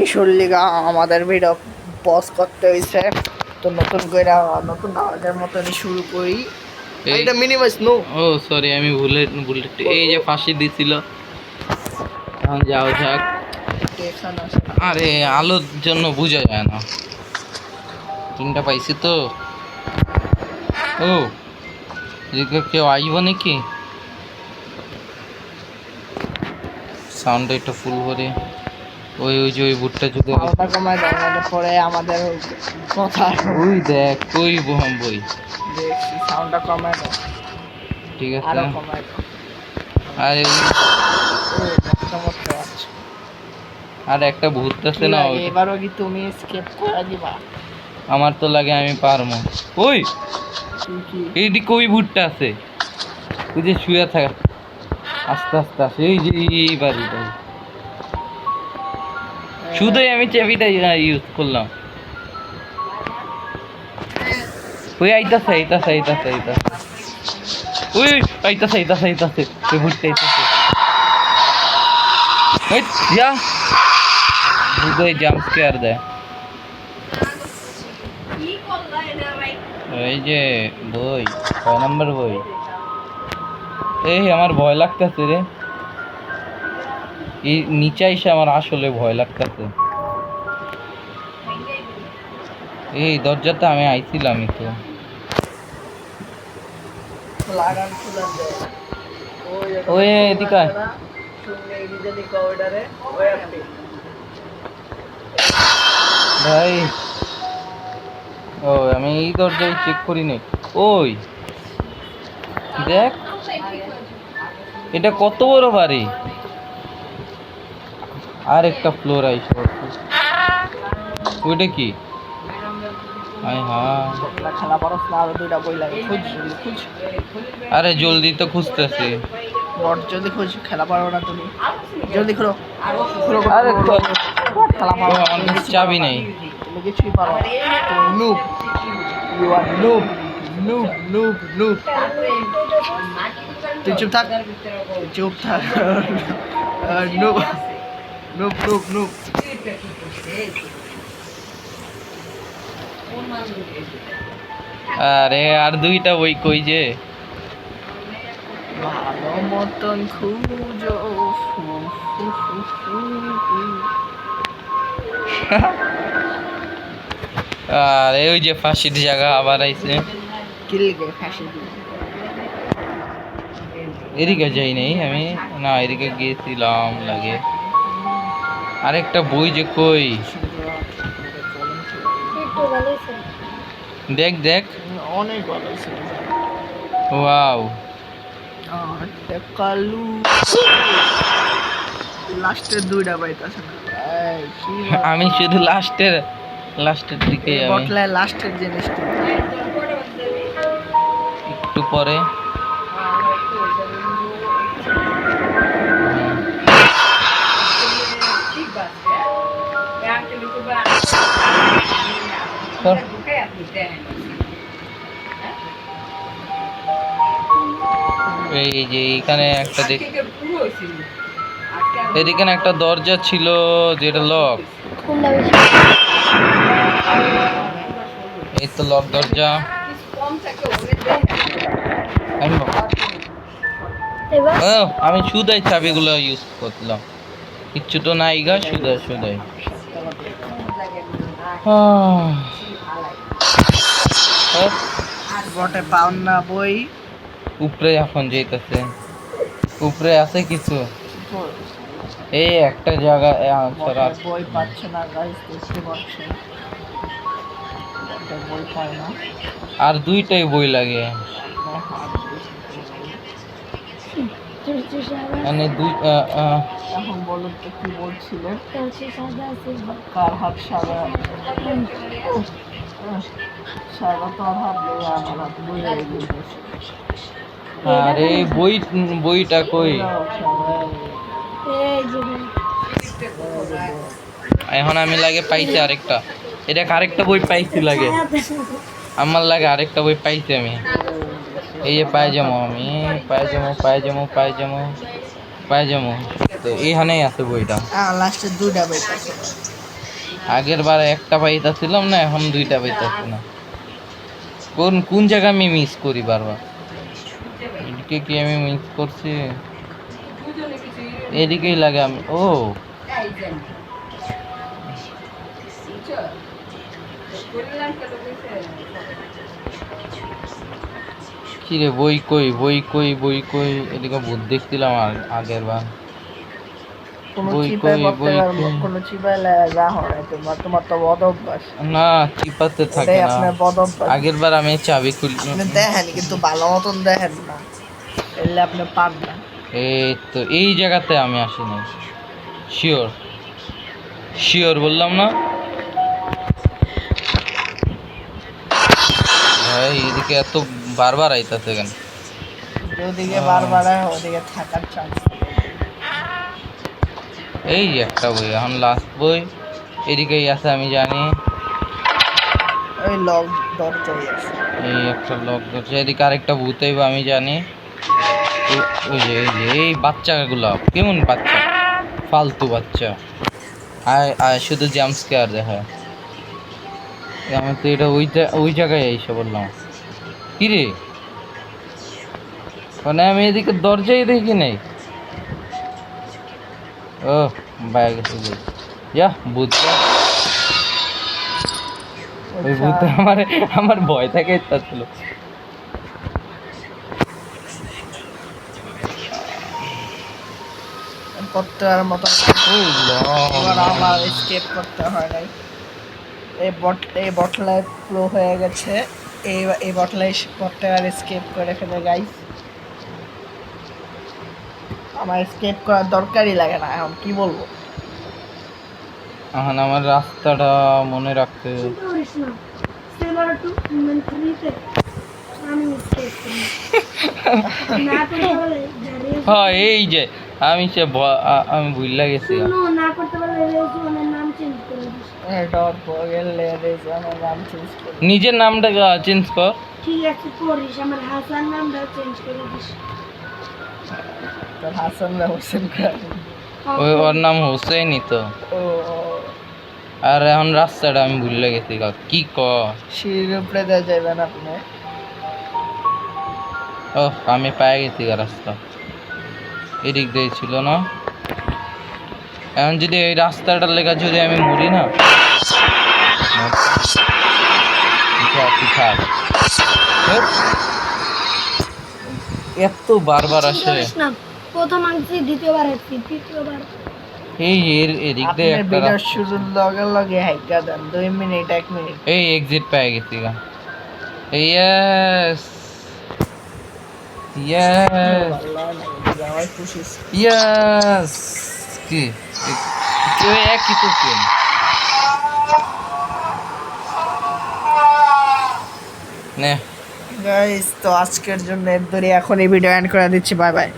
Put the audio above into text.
এই লিগা আমাদের video pause করতে হয়েছে, তো নতুন করে নতুন আগের মতনই শুরু করি। এটা মিনিমাইজ নো, ও সরি, আমি ভুলে এই যে ফাঁসি দিছিল। এখন যাও যাক। আরে আলোর জন্য বোঝা যায় না। তিনটা পাইছি তো। ও এদিকে কেউ আইব নাকি? সাউন্ডটা একটু ফুল করে। ওই ওই যে ওই বুটটা যদি কমায় দেওয়ার পরে আমাদের কথা ওই দেখ ওই বহম বই দেখছি, সাউন্ডটা কমায় দাও। ঠিক আছে, আরো কমায় দাও। আরে আছে আর একটা ভূত আছে না, এবারও কি তুমি স্কেপ করে দিবা? আমার তো লাগে আমি পারবো। ওই এইদিকে ওই ভূতটা আছে, ওই যে শুয়ে থাকা। আস্তে আস্তে আসে, এই যে এইবার শুধুই আমি চাবিটা ইউজ করলাম। ওই আইতাছে আইতাছে আইতাছে আইতাছে, ওই আইতাছে আইতাছে আইতাছে, ওই ভূতটা আইতাছে। ওই যা ভূতই জাম্প স্কেয়ার দেয়। এই যে বই, 6 নম্বর বই। এই আমার ভয় লাগতেছে রে, এই নিচে এসে আমার আসলে ভয় লাগতেছে। এই দরজাতে আমি আইছিলাম তো। ওই এদিকে ভাই। ও আমি এই দরজায় চেক করিনি। ওই দেখ, এটা কত বড় বাড়ি। আর একটা ফ্লোর আইসে, ওইটা কি? আরে জলদি তো খুঁজতেছি। জলদি খুঁজ, খেলা পারো না তুমি? জলদি খুলো। আরে খেলা পারো, আমার চাবি নেই। তুমি কিছুই পারো না। Noob, you are noob, noob noob noob. তুই চুপ থাক, চুপ থাক। Noob noob noob noob. আরে আর দুইটা বই কই যে? ভালো মতন খুঁজো। আর ওই যে ফাঁসির জায়গা আবার আইছে। কি লিখে ফাঁসি দিবে? এদিকে যাই নাই আমি, না এদিকে গিয়েছিলাম লাগে। আরেকটা বই যে কই? দেখ দেখ, অনেক ভালো ছিল। ওয়াও। কালু লাস্টের দুইটা পাইতাছে না। আমি শুধু লাস্টের দিকে বটলায় লাস্টের জিনিসটা একটু পরে। এই যে এখানে একটা এদিকে একটা দরজা ছিল যেটা লক। এই তো লক দরজা। আমি শুধাই চাবিগুলো ইউজ করলাম, কিচ্ছু তো নাই গা, শুধাই। বটে পাউন না বই উপরে এখন যেতেছে, উপরে আছে কিছু। এই একটা জায়গা বই পাচ্ছে না গাইস, দেখতে পাচ্ছেন বই পায় না। আর দুইটাই বই লাগে, মানে দুই। এখন বলুন তো কি বলছিল? কার হাত সাদা? সাদা তোর হাত দিয়ে আমার হাত বই হয়ে গেছে। আরে বইটা কই? এখন আমি লাগে পাইছি আরেকটা। এটা আরেকটা বই পাইছি লাগে, আমার লাগে আরেকটা বই পাইছি আমি। এই যে পায়জামো। তো এইখানেই আছে বইটা। লাস্টের দুইটা বই পাইছে। আগের বার একটা পাইতাছিলাম না, এখন দুইটা পাইতাছি না। কোন কোন জায়গা আমি মিস করি বারবার? এদিকে কি আমি মিস করছি? এদিকেই লাগে আমি। ও কি রে, বই কই বই কই বই কই? এদিকে ভূত দেখছিলাম আগের বার। কোনো বই চিপায় কই পড়তে বই পারবো, কই? কোনো চিপায় যা হয় তোমার তো বদ অভ্যাস। না, চিপাতে থাকে এটাই না। আপনার বদ অভ্যাস। আগের বার আমি চাবি খুল। আপনি দেখেন কিন্তু ভালো মতন দেখেন না, এলে আপনি পার না। এই তো এই জায়গাতে আমি আসি নাই। শিওর শিওর বললাম না ভাই, এদিকে এত বারবার আইতাছে কেন? যেদিকে বারবার হয় ওদিকে থাকার চান্স। এই যে একটা বই, এখন লাস্ট বই এদিকেই আছে আমি জানি। ওই লক দরজাই আছে। এই একটা লক ধরছে, এদিকে আরেকটা ভূত আইব আমি জানি। ওই যে এই বাচ্চাগুলো কেমন বাচ্চা, ফালতু বাচ্চা। আর শুধু জাম্প স্কেয়ার দেখায়। আমি তো এটা ওই জায়গায় এসে বললাম। কি রে, মানে আমি এদিকে দরজাই দেখি নাই। ও বাইরে গেছে যা ভূত যা। ওই ভূত আমার ভয় থাকে ছিল। করতে আর মতো এবার আমার স্কেপ করতে হয় নাই। এই বটলায় ফ্লো হয়ে গেছে। এই বটলায় করতে আর স্কেপ করে ফেলে গাইস। আমার স্কেপ করার দরকারই লাগে না, এখন কি বলবো। এখন আমার রাস্তাটা মনে রাখতে। হ্যাঁ এই যে আমি আমি ভুললা গেছি। নিজের নামটা চেঞ্জ কর। ঠিক আছে করিস, আমার হাসান নামটা চেঞ্জ করে দিস। তোর হাসান না হোসেন ওর নাম হোসেনই তো। আর এখন রাস্তাটা আমি ভুললে গেছি কি সিঁড়ির উপরে দেওয়া যাবেন আপনি। ও আমি পেয়ে গেছি রাস্তা, এদিক দিয়ে ছিল না। এখন যদি এই রাস্তাটার লেখা যদি আমি মরি না, এত বারবার আসে। প্রথম আনছি, দ্বিতীয়বার আসছি, তৃতীয়বার। এই এদিক দিয়ে একটা ভিডিও শুরুর লগে লগে হাইকা দেন 2 মিনিট 1 মিনিট। এই এক্সিট পেয়ে গেছি গা। Yes yes yes. কি একই তো কেন নে গাইস, তো আজকের জন্য এর ধরে এখন এই ভিডিও এন্ড করে দিচ্ছি। Bye bye.